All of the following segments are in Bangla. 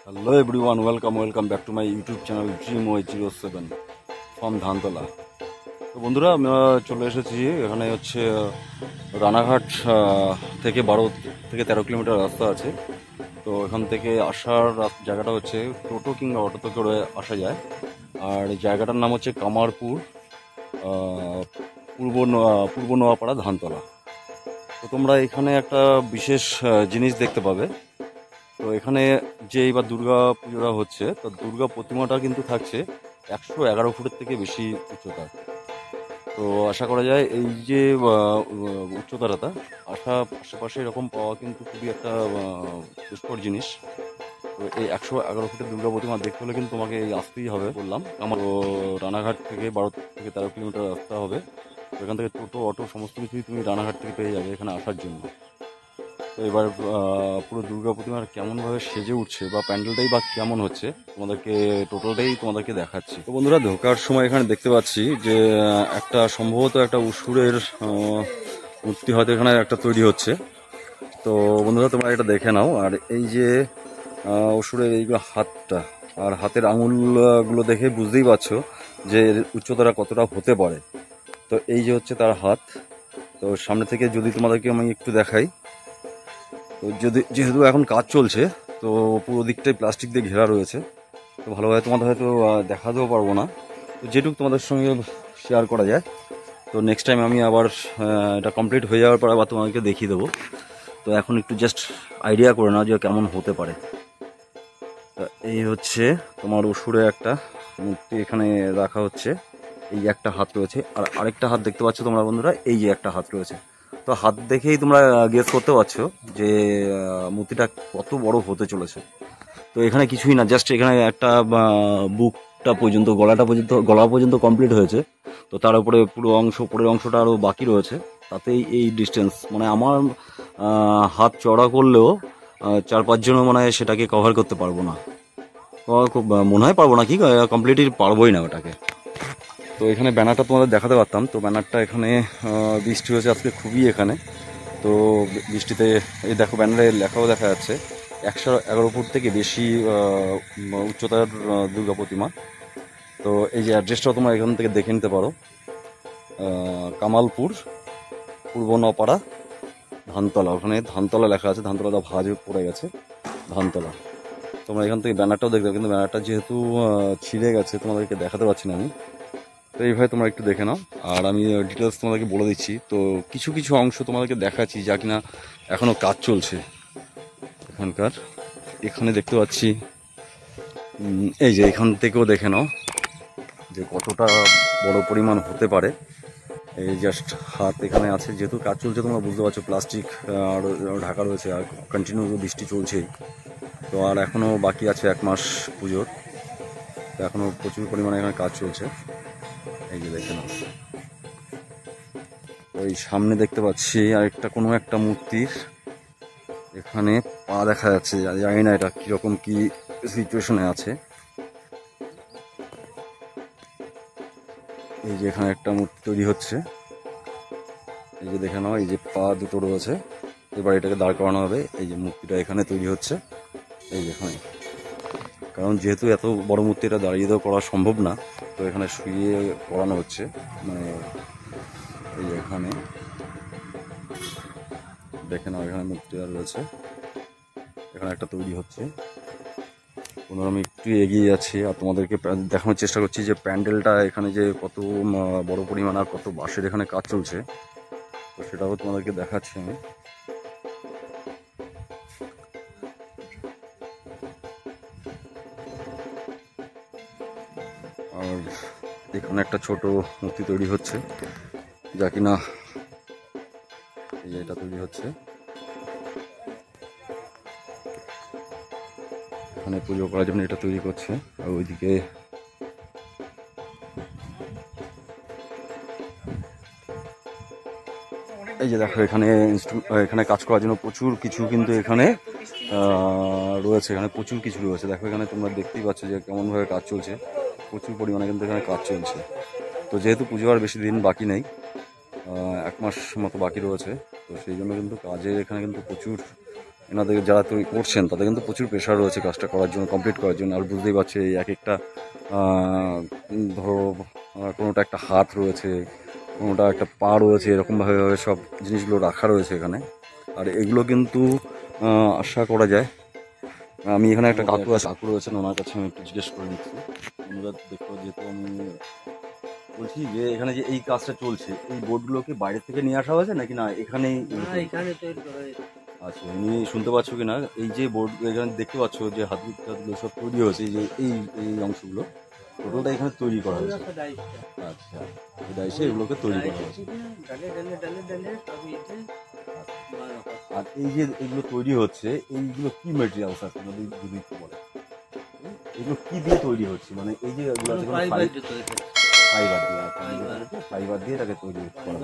Hello everyone, welcome back to my YouTube channel Dream07 from Dhantala. তো বন্ধুরা, আমি চলে এসেছি। এখানে হচ্ছে রানাঘাট থেকে 12 থেকে 13 কিলোমিটার রাস্তা আছে। তো এখান থেকে আসার জায়গাটা হচ্ছে টোটো কিংবা অটোতে করে আসা যায়। আর এই জায়গাটার নাম হচ্ছে কামারপুর, আহ, পূর্ব নোয়াপাড়া, ধানতলা। তো তোমরা এখানে একটা বিশেষ জিনিস দেখতে পাবে। তো এখানে যে এবার দুর্গা পুজোটা হচ্ছে, তো দুর্গা প্রতিমাটা কিন্তু থাকছে 111 ফুটের থেকে বেশি উচ্চতা। তো আশা করা যায় এই যে উচ্চতাটা আশেপাশে এরকম পাওয়া কিন্তু খুবই একটা দুষ্কর জিনিস। তো এই 111 ফুটের দুর্গা প্রতিমা দেখতে হলে কিন্তু তোমাকে এই আসতেই হবে বললাম। আমার রানাঘাট থেকে 12 থেকে 13 কিলোমিটার রাস্তা হবে। তো এখান থেকে টোটো অটো সমস্ত কিছুই তুমি রানাঘাট থেকে পেয়ে যাবে এখানে আসার জন্য। তো এবার পুরো দুর্গা প্রতিমার কেমনভাবে সেজে উঠছে বা প্যান্ডেলটাই বা কেমন হচ্ছে তোমাদেরকে তোমাদেরকে দেখাচ্ছি। তো বন্ধুরা, ঢোকার সময় এখানে দেখতে পাচ্ছি যে একটা সম্ভবত একটা অসুরের মূর্তি হয়তো এখানে একটা তৈরি হচ্ছে। তো বন্ধুরা, তোমরা এটা দেখে নাও। আর এই যে অসুরের এইগুলো হাতটা আর হাতের আঙুলগুলো দেখে বুঝতেই পারছো যে এর উচ্চতাটা কতটা হতে পারে। তো এই যে হচ্ছে তার হাত। তো সামনে থেকে যদি তোমাদেরকে আমি একটু দেখাই, তো যেহেতু এখন কাজ চলছে, তো পুরো দিকটাই প্লাস্টিক দিয়ে ঘেরা রয়েছে। তো ভালোভাবে তোমাদের হয়তো দেখাতেও পারবো না। তো যেটুকু তোমাদের সঙ্গে শেয়ার করা যায়, তো নেক্সট টাইম আমি আবার এটা কমপ্লিট হয়ে যাওয়ার পর আবার তোমাদেরকে দেখিয়ে দেবো। তো এখন একটু জাস্ট আইডিয়া করে নাও যে কেমন হতে পারে। তা এই হচ্ছে তোমার অসুরে একটা মূর্তি এখানে রাখা হচ্ছে। এই যে একটা হাত রয়েছে, আর আরেকটা হাত দেখতে পাচ্ছ তোমরা বন্ধুরা, এই যে একটা হাত রয়েছে। তো হাত দেখেই তোমরা গেস করতে পারছো যে মূর্তিটা কত বড় হতে চলেছে। তো এখানে কিছুই না, জাস্ট এখানে একটা বুকটা পর্যন্ত, গলা পর্যন্ত কমপ্লিট হয়েছে। তো তার উপরে পুরো পরের অংশটা আরও বাকি রয়েছে। তাতেই এই ডিস্টেন্স, মানে আমার হাত চড়া করলেও 4-5 জনও মানে সেটাকে কভার করতে পারবো না। খুব মনে হয় পারবো না, কি কমপ্লিটলি পারবোই না ওটাকে। তো এখানে ব্যানারটা তোমাদের দেখাতে পারতাম। তো ব্যানারটা এখানে বৃষ্টি হয়েছে আজকে খুবই এখানে। তো বৃষ্টিতে এই দেখো ব্যানারে লেখাও দেখা যাচ্ছে 111 ফুট থেকে বেশি উচ্চতার দুর্গা প্রতিমা। তো এই যে অ্যাড্রেসটাও তোমরা এখান থেকে দেখে নিতে পারো। কামালপুর, পূর্ব নপাড়া, ধানতলা। ওখানে ধানতলা লেখা আছে, ধানতলাটা ভাঁজ পড়ে গেছে, ধানতলা। তোমরা এখান থেকে ব্যানারটাও দেখবে, কিন্তু ব্যানারটা যেহেতু ছিঁড়ে গেছে তোমাদেরকে দেখাতে পারছি না আমি। তো এইভাবে তোমরা একটু দেখে নাও। আর আমি ডিটেলস তোমাদেরকে বলে দিচ্ছি। তো কিছু কিছু অংশ তোমাদেরকে দেখাচ্ছি যা কিনা এখনও কাজ চলছে এখানকার। এখানে দেখতে পাচ্ছি, এই যে এখান থেকেও দেখে নাও যে কতটা বড় পরিমাণ হতে পারে। এই জাস্ট হাত এখানে আছে, যেহেতু কাজ চলছে তোমরা বুঝতে পারছো, প্লাস্টিক আর ঢাকা রয়েছে, আর কন্টিনিউ বৃষ্টি চলছেই। তো আর এখনও বাকি আছে 1 মাস পুজোর। তো এখনও প্রচুর পরিমাণে এখানে কাজ চলছে। এই যে দেখে নাও, ওই সামনে দেখতে পাচ্ছি আরেকটা কোনো একটা মূর্তির এখানে পা দেখা যাচ্ছে। জানি না এটা কিরকম কি সিচুয়েশনে আছে। এই যে এখানে একটা মূর্তি তৈরি হচ্ছে, এই যে দেখে নাও, এই যে পা দুটো রয়েছে। এবার এটাকে দাঁড় করানো হবে। এই যে মূর্তিটা এখানে তৈরি হচ্ছে, এই যে এখানে। কারণ যেহেতু এত বড় মূর্তি, এটা দাঁড়িয়ে তো করা সম্ভব না, তো এখানে শুয়ে করানো হচ্ছে। মানে এই যে এখানে দেখে নাও, এখানে মূর্তিটা রয়েছে, এখানে একটা তৈরি হচ্ছে। পুনরায় আমি একটু এগিয়ে যাচ্ছি আর তোমাদেরকে দেখানোর চেষ্টা করছি যে প্যান্ডেলটা এখানে যে কত বড় পরিমাণ আর কত বাঁশের এখানে কাজ চলছে। তো সেটাও তোমাদেরকে দেখাচ্ছি আমি। আর এখানে একটা ছোট মূর্তি তৈরি হচ্ছে, যা কিনা এই যে এটা তৈরি হচ্ছে। এখানে পুজো করার জন্য এটা তৈরি করছে। আর ওইদিকে এই যে দেখো, এখানে কাজ করার জন্য প্রচুর কিছু কিন্তু এখানে রয়েছে। এখানে প্রচুর কিছু রয়েছে, দেখো এখানে তোমরা দেখতেই পাচ্ছ যে কেমনভাবে কাজ চলছে। প্রচুর পরিমাণে কিন্তু এখানে কাজ চলছে। তো যেহেতু পুজো আর বেশি দিন বাকি নেই, 1 মাস মতো বাকি রয়েছে, তো সেই জন্য কিন্তু কাজের এখানে কিন্তু প্রচুর এনাদের যারা তৈরি করছেন তাদের কিন্তু প্রচুর প্রেশার রয়েছে কাজটা করার জন্য, কমপ্লিট করার জন্য। আর বুঝতেই পারছি এই এক একটা ধরো কোনোটা একটা হাত রয়েছে, কোনোটা একটা পা রয়েছে, এরকমভাবে সব জিনিসগুলো রাখা রয়েছে এখানে। আর এগুলো কিন্তু আশা করা যায়, আমি এখানে একটা কাকু রয়েছেন, ওনার কাছে আমি একটু জিজ্ঞেস করে নিচ্ছি। আমরা দেখো, যেহেতু আমি বলছি যে এখানে যে এই কাজটা চলছে, এই বোর্ডগুলোকে বাইরে থেকে নিয়ে আসা হয়েছে নাকি না এখানেই? আচ্ছা, উনি শুনতে পাচ্ছ কি না? এই যে বোর্ড এখানে দেখতে পাচ্ছ যে হাতগুলো সব তৈরি হয়েছে, এই যে এই অংশগুলো টোটালটা এখানে তৈরি করা হয়েছে। আচ্ছা, এসে এগুলোকে তৈরি করা হয়েছে। আর এই যে এগুলো তৈরি হচ্ছে, এইগুলো কি মেটেরিয়ালস আছে যদি একটু বলে, এগুলো কি দিয়ে তৈরি হচ্ছে? মানে এই যে এগুলো ফাইবার দিয়ে এটাকে তৈরি করা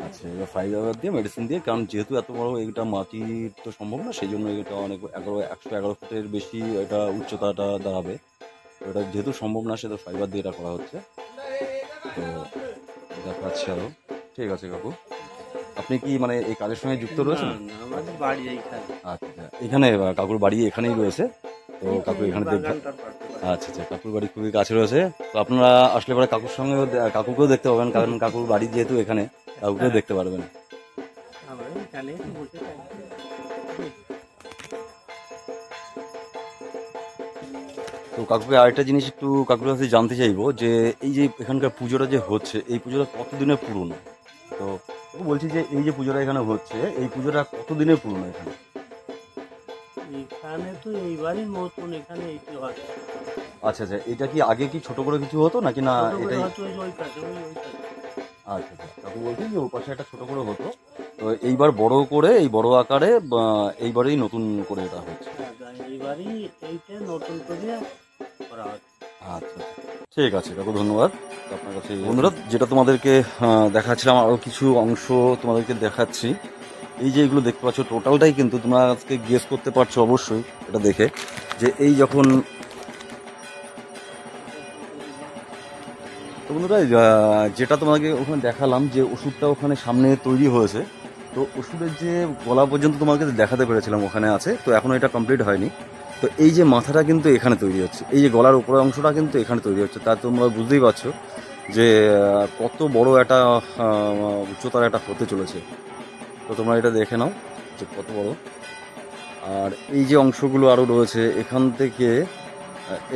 আচ্ছা, এবার ফাইবার দিয়ে মেডিসিন দিয়ে, কারণ যেহেতু এত বড় এটা মাটির তো সম্ভব না, সেই জন্য এটা অনেক 111 ফুটের বেশি এটা উচ্চতাটা দাঁড়াবে। তো এটা যেহেতু সম্ভব না, সেটা ফাইবার দিয়ে এটা করা হচ্ছে। তো দেখাচ্ছি আরো। ঠিক আছে কাকু, আপনি কি মানে এই কাজের সঙ্গে যুক্ত রয়েছেন? আচ্ছা, এখানে কাকুর বাড়ি এখানেই রয়েছে। তো কাকু এখানে দেখবেন। আচ্ছা আচ্ছা, কাকুর বাড়ি খুবই কাছে রয়েছে। তো আপনারা আসলে পরে কাকুর সঙ্গে কাকুকেও দেখতে পাবেন, কারণ কাকুর বাড়ি যেহেতু এখানে, কাকুকেও দেখতে পারবেন। তো কাকুকে আরেকটা জিনিস একটু কাকুর কাছে জানতে চাইবো, যে এই যে এখানকার পুজোটা যে হচ্ছে, এই পুজোটা কতদিনের পুরনো? তো বলছি যে এই যে পুজোটা এখানে হচ্ছে, এই পুজোটা কতদিনের পুরনো এখানে? এখানে তো এইবারই নতুন এখানে এইটি হয়। আচ্ছা আচ্ছা, এটা কি আগে কি ছোট করে কিছু হতো নাকি না এটাই? আচ্ছা আচ্ছা, কাকু বলছেন যে ওর পাশে একটা ছোট করে হতো, তো এইবার বড় করে, এই বড় আকারে এইবারেই নতুন করে এটা হচ্ছে। এইবারই এইটা নতুন করে করা হচ্ছে। আচ্ছা, ঠিক আছে কাকু, ধন্যবাদ আপনার কাছে। বন্ধুরা, যেটা তোমাদেরকে দেখাচ্ছিলাম, আরও কিছু অংশ তোমাদেরকে দেখাচ্ছি। এই যে এগুলো দেখতে পাচ্ছ, টোটালটাই কিন্তু তোমরা আজকে গেস করতে পারছো অবশ্যই এটা দেখে, যে এই যখন তো বন্ধুরা যেটা তোমাকে ওখানে দেখালাম, যে ওষুধটা ওখানে সামনে তৈরি হয়েছে, তো ওষুধের যে গলা পর্যন্ত তোমাকে দেখাতে পেরেছিলাম ওখানে আছে, তো এখনো এটা কমপ্লিট হয়নি। তো এই যে মাথাটা কিন্তু এখানে তৈরি হচ্ছে, এই যে গলার উপরের অংশটা কিন্তু এখানে তৈরি হচ্ছে, তা তোমরা বুঝতেই পারছো যে কত বড় একটা উচ্চতার একটা হতে চলেছে। তো তোমরা এটা দেখে নাও যে কত বড়। আর এই যে অংশগুলো আরও রয়েছে এখান থেকে,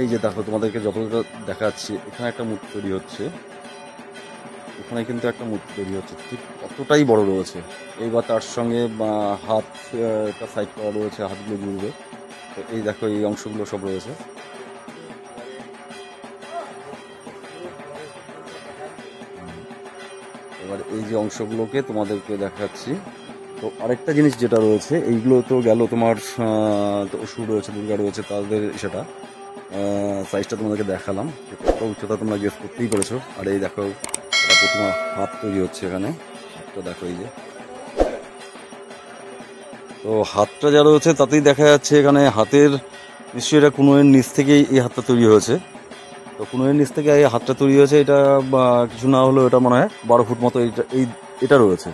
এই যে দেখো তোমাদেরকে যতটা দেখাচ্ছি, এখানে একটা মূর্তি তৈরি হচ্ছে, এখানে কিন্তু একটা মূর্তি তৈরি হচ্ছে, ঠিক কতটাই বড় রয়েছে। এইবার তার সঙ্গে হাত একটা সাইড করা রয়েছে, হাতগুলো জুড়বে। তো এই দেখো এই অংশগুলো সব রয়েছে। এবার এই যে অংশগুলোকে তোমাদেরকে দেখাচ্ছি। তো আরেকটা জিনিস যেটা রয়েছে, এইগুলো তো গেল তোমার অসুর রয়েছে, দুর্গা রয়েছে, তাদের সেটা সাইজটা তোমাদেরকে দেখালাম, কত উচ্চতা তোমরা গেস করতেই পেরেছো। আর এই দেখো প্রথমে হাত তৈরি হচ্ছে এখানে, হাতটা দেখো এই যে। তো হাতটা যা রয়েছে তাতেই দেখা যাচ্ছে এখানে হাতের নিশ্চয়ই এটা কুনোয়ের নিচ থেকেই এই হাতটা তৈরি হয়েছে। তো কুনোয়ের নিচ থেকে এই হাতটা তৈরি হয়েছে, এটা কিছু না হলেও এটা মনে হয় 12 ফুট মতো এটা রয়েছে।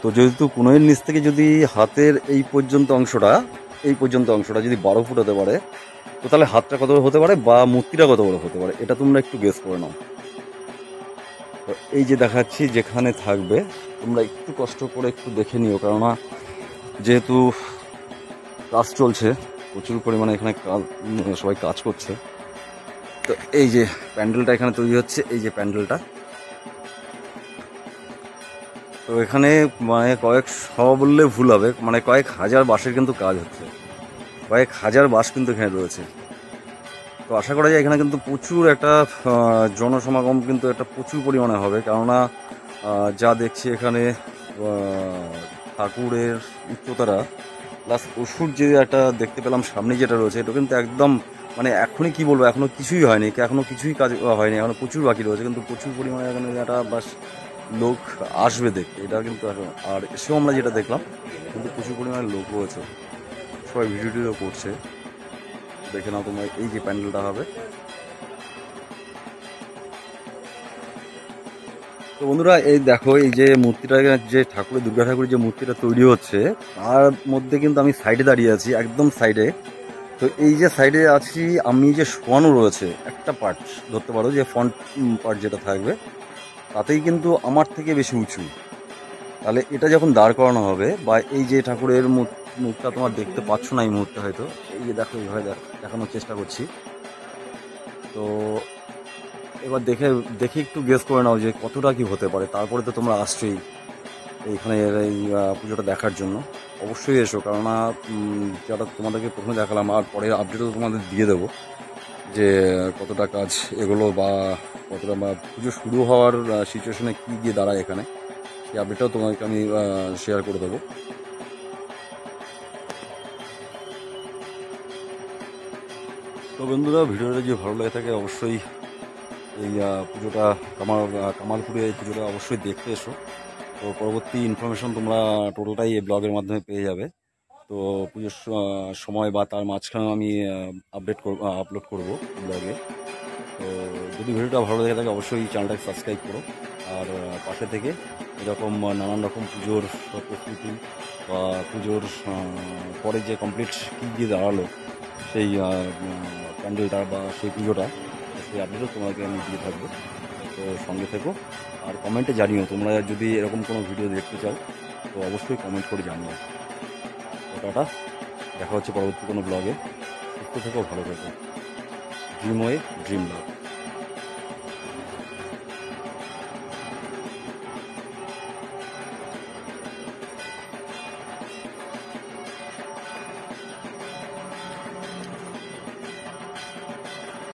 তো যেহেতু কুনোয়ের নিচ থেকে যদি হাতের এই পর্যন্ত অংশটা যদি 12 ফুট হতে পারে, তো তাহলে হাতটা কত বড় হতে পারে বা মূর্তিটা কত বড় হতে পারে, এটা তোমরা একটু গেস করে নাও। তো এই যে দেখাচ্ছি যেখানে থাকবে, তোমরা একটু কষ্ট করে একটু দেখে নিও, কেননা যেহেতু কাজ চলছে প্রচুর পরিমাণে, এখানে সবাই কাজ করছে। তো এই যে প্যান্ডেলটা এখানে তৈরি হচ্ছে, এই যে প্যান্ডেলটা, তো এখানে মানে বললে ভুল হবে, মানে কয়েক হাজার বাঁশের কিন্তু কাজ হচ্ছে, কয়েক হাজার বাঁশ কিন্তু এখানে রয়েছে। তো আশা করা যায় এখানে কিন্তু প্রচুর একটা জনসমাগম কিন্তু একটা প্রচুর পরিমাণে হবে, কেননা যা দেখছি এখানে ঠাকুরের উচ্চতারা প্লাস অসুর যে একটা দেখতে পেলাম সামনে যেটা রয়েছে, এটা কিন্তু একদম মানে এখনই কি বলবো, এখনো কিছুই হয়নি, এখনো কিছুই কাজ হয়নি, এখনো প্রচুর বাকি রয়েছে, কিন্তু প্রচুর পরিমাণে এখানে একটা বাস লোক আসবে দেখতে, এটা কিন্তু আর এসেও আমরা যেটা দেখলাম কিন্তু প্রচুর পরিমাণে লোক রয়েছে, সবাই ভিডিও করছে। দেখে নাও তোমরা এই যে প্যান্ডেলটা হবে। তো বন্ধুরা এই দেখো, এই যে মূর্তিটা, যে ঠাকুরের, দুর্গা ঠাকুরের যে মূর্তিটা তৈরি হচ্ছে, তার মধ্যে কিন্তু আমি সাইডে দাঁড়িয়ে আছি, একদম সাইডে। তো এই যে সাইডে আছি আমি, যে শোয়ানো রয়েছে একটা পার্ট, ধরতে পারো যে ফ্রন্ট পার্ট যেটা থাকবে, তাতেই কিন্তু আমার থেকে বেশি উঁচু। তাহলে এটা যখন দাঁড় করানো হবে, বা এই যে ঠাকুরের মুখটা তোমার দেখতে পাচ্ছ না এই মুহূর্তে হয়তো, এই যে দেখো এইভাবে দেখানোর চেষ্টা করছি। তো এবার দেখে দেখে একটু গেস করে নাও যে কতটা কি হতে পারে। তারপরে তো তোমরা আসছোই এইখানে এই পুজোটা দেখার জন্য। অবশ্যই এসো, কেননা যেটা তোমাদেরকে প্রথমে দেখালাম, আর পরে আপডেটও তোমাদের দিয়ে দেবো যে কতটা কাজ এগুলো, বা কতটা বা পুজো শুরু হওয়ার সিচুয়েশনে কী গিয়ে দাঁড়ায় এখানে, সেই আপডেটটাও তোমাকে আমি শেয়ার করে দেবো। তো বন্ধুরা, ভিডিওটা যদি ভালো লাগে থাকে অবশ্যই এই পুজোটা, কামালপুরে এই পুজোটা অবশ্যই দেখতে এসো। তো পরবর্তী ইনফরমেশন তোমরা টোটালটাই এই ব্লগের মাধ্যমে পেয়ে যাবে। তো পুজোর সময় বা তার মাঝখানে আমি আপলোড করবো ব্লগে। তো যদি ভিডিওটা ভালো লেগে থাকে অবশ্যই চ্যানেলটাকে সাবস্ক্রাইব করো, আর পাশে থেকে এরকম নানান রকম পুজোর প্রস্তুতি বা পুজোর পরে যে কমপ্লিট কী দিয়ে দাঁড়ালো সেই প্যান্ডেলটা বা সেই পুজোটা, সেই আপডেটও তোমাকে আমি দিয়ে থাকবো। তো সঙ্গে থেকো, আর কমেন্টে জানিও তোমরা যদি এরকম কোনো ভিডিও দেখতে চাও, তো অবশ্যই কমেন্ট করে জানিও। তো টাটা, দেখা হচ্ছে পরবর্তী কোনো ব্লগে। সুস্থ থেকো, ভালো থেকো। ড্রিম ওয়ে, ড্রিম লাভ।